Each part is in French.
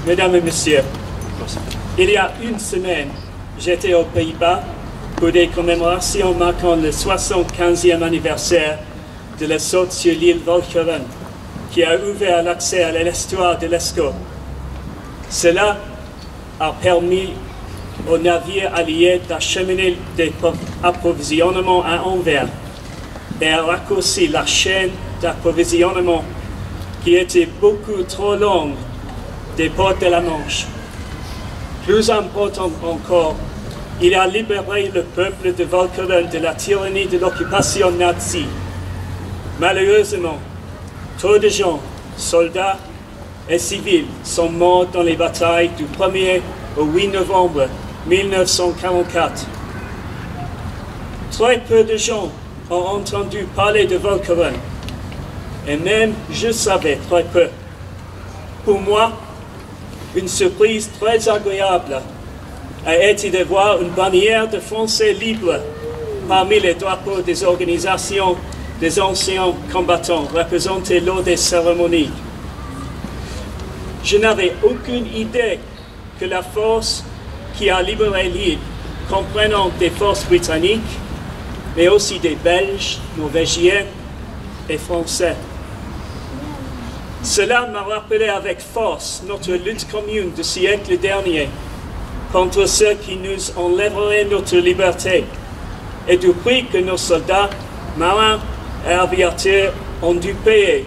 Mesdames et Messieurs, il y a une semaine, j'étais aux Pays-Bas pour des commémorations marquant le 75e anniversaire de l'assaut sur l'île Walcheren, qui a ouvert l'accès à l'histoire de l'ESCO. Cela a permis aux navires alliés d'acheminer des approvisionnements à Anvers et a raccourci la chaîne d'approvisionnement qui était beaucoup trop longue des ports de la Manche. Plus important encore, il a libéré le peuple de Walcheren de la tyrannie de l'occupation nazie. Malheureusement, trop de gens, soldats et civils, sont morts dans les batailles du 1er au 8 novembre 1944. Très peu de gens ont entendu parler de Walcheren, et même je savais très peu. Pour moi, une surprise très agréable a été de voir une bannière de Français libres parmi les drapeaux des organisations des anciens combattants représentés lors des cérémonies. Je n'avais aucune idée que la force qui a libéré l'île, comprenant des forces britanniques, mais aussi des Belges, Norvégiens et Français. Cela m'a rappelé avec force notre lutte commune du siècle dernier contre ceux qui nous enlèveraient notre liberté et du prix que nos soldats, marins et aviateurs ont dû payer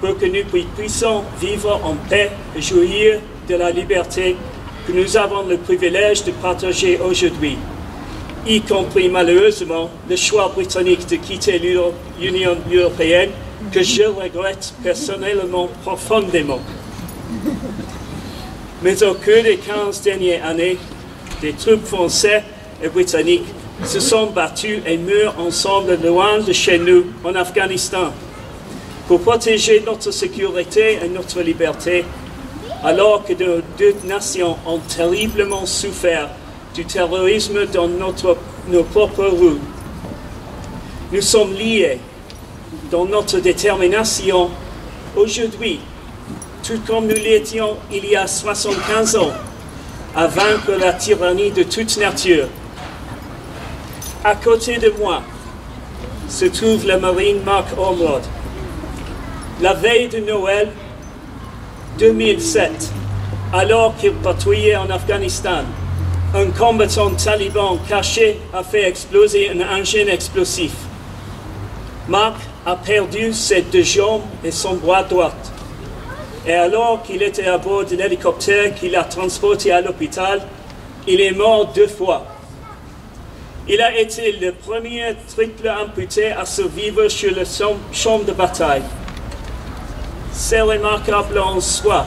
pour que nous puissions vivre en paix et jouir de la liberté que nous avons le privilège de partager aujourd'hui, y compris malheureusement le choix britannique de quitter l'Union européenne, que je regrette personnellement profondément. Mais au cours des 15 dernières années, des troupes françaises et britanniques se sont battus et meurent ensemble loin de chez nous, en Afghanistan, pour protéger notre sécurité et notre liberté, alors que nos deux nations ont terriblement souffert du terrorisme dans nos propres rues. Nous sommes liés dans notre détermination aujourd'hui, tout comme nous l'étions il y a 75 ans, à vaincre la tyrannie de toute nature. À côté de moi se trouve le Marine Mark Ormrod. La veille de Noël 2007, alors qu'il patrouillait en Afghanistan, un combattant taliban caché a fait exploser un engin explosif. Mark a perdu ses deux jambes et son bras droit. Et alors qu'il était à bord de l'hélicoptère qui l'a transporté à l'hôpital, il est mort 2 fois. Il a été le premier triple amputé à survivre sur le champ de bataille. C'est remarquable en soi,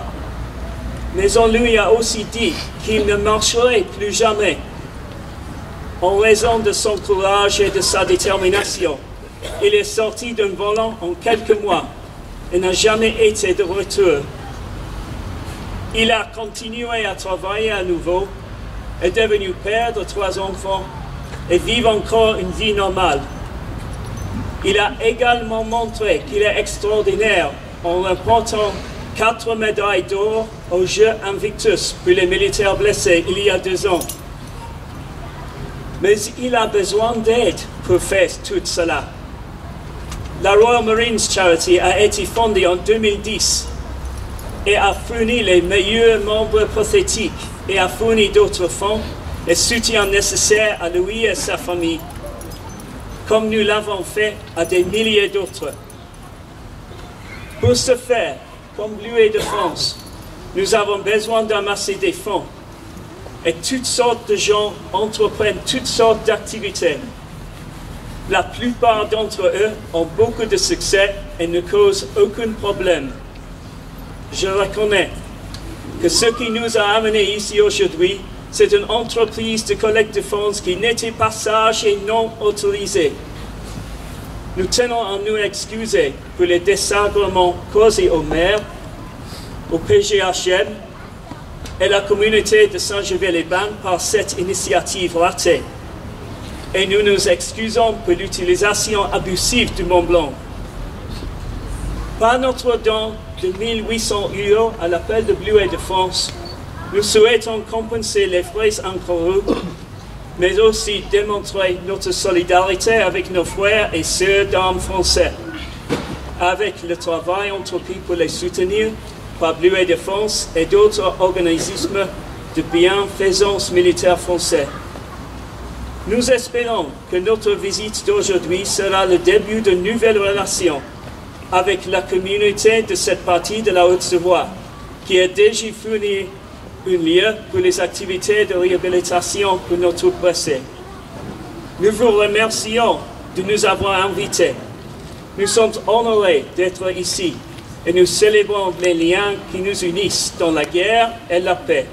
mais on lui a aussi dit qu'il ne marcherait plus jamais. En raison de son courage et de sa détermination, il est sorti d'un volant en quelques mois et n'a jamais été de retour. Il a continué à travailler à nouveau, est devenu père de 3 enfants et vit encore une vie normale. Il a également montré qu'il est extraordinaire en remportant 4 médailles d'or aux Jeux Invictus pour les militaires blessés il y a 2 ans. Mais il a besoin d'aide pour faire tout cela. La Royal Marines Charity a été fondée en 2010 et a fourni les meilleurs membres prothétiques et a fourni d'autres fonds et soutien nécessaires à lui et sa famille, comme nous l'avons fait à des milliers d'autres. Pour ce faire, comme l'UE de France, nous avons besoin d'amasser des fonds et toutes sortes de gens entreprennent toutes sortes d'activités. La plupart d'entre eux ont beaucoup de succès et ne causent aucun problème. Je reconnais que ce qui nous a amenés ici aujourd'hui, c'est une entreprise de collecte de fonds qui n'était pas sage et non autorisée. Nous tenons à nous excuser pour les désagréments causés aux maires, au PGHM et la communauté de Saint-Gervais-les-Bains par cette initiative ratée. Et nous nous excusons pour l'utilisation abusive du Mont Blanc. Par notre don de 1 800 € à l'appel de l'UE de France, Nous souhaitons compenser les frais encourus, mais aussi démontrer notre solidarité avec nos frères et sœurs d'armes français, avec le travail entrepris pour les soutenir par Bleuet Défense et d'autres organismes de bienfaisance militaire français. Nous espérons que notre visite d'aujourd'hui sera le début de nouvelles relations avec la communauté de cette partie de la Haute-Savoie, qui a déjà fourni un lieu pour les activités de réhabilitation pour nos troupes blessées. Nous vous remercions de nous avoir invités. Nous sommes honorés d'être ici et nous célébrons les liens qui nous unissent dans la guerre et la paix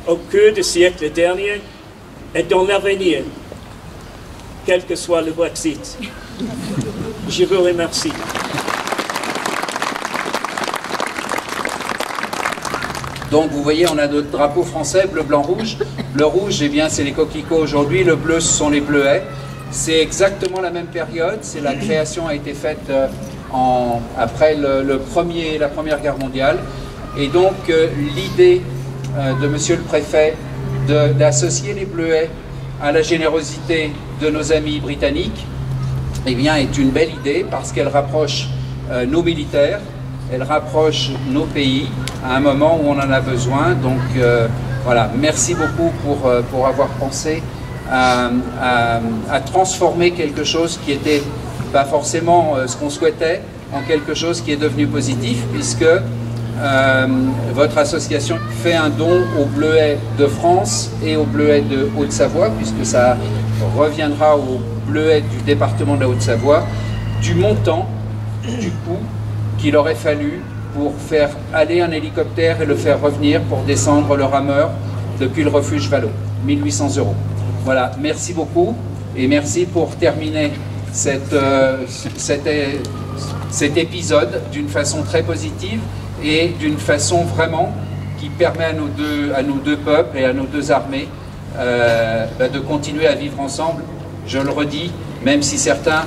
au cours du siècle dernier et dans l'avenir, quel que soit le Brexit. Je vous remercie. Donc vous voyez, on a notre drapeau français, bleu, blanc, rouge. Le rouge, eh bien, c'est les coquelicots aujourd'hui. Le bleu, ce sont les bleuets. C'est exactement la même période. La création a été faite après la Première Guerre mondiale. Et donc, l'idée de Monsieur le Préfet d'associer les bleuets à la générosité de nos amis britanniques, eh bien, est une belle idée parce qu'elle rapproche nos militaires, elle rapproche nos pays à un moment où on en a besoin. Donc voilà, merci beaucoup pour avoir pensé à transformer quelque chose qui n'était pas forcément ce qu'on souhaitait en quelque chose qui est devenu positif, puisque votre association fait un don aux Bleuets de France et aux Bleuets de Haute-Savoie, puisque ça reviendra aux Bleuets du département de la Haute-Savoie, du montant, du coût qu'il aurait fallu pour faire aller un hélicoptère et le faire revenir pour descendre le rameur depuis le refuge Vallot. 1800 €. Voilà, merci beaucoup et merci pour terminer cet épisode d'une façon très positive et d'une façon vraiment qui permet à nos deux peuples et à nos deux armées de continuer à vivre ensemble, je le redis, même si certains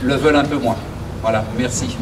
le veulent un peu moins. Voilà, merci.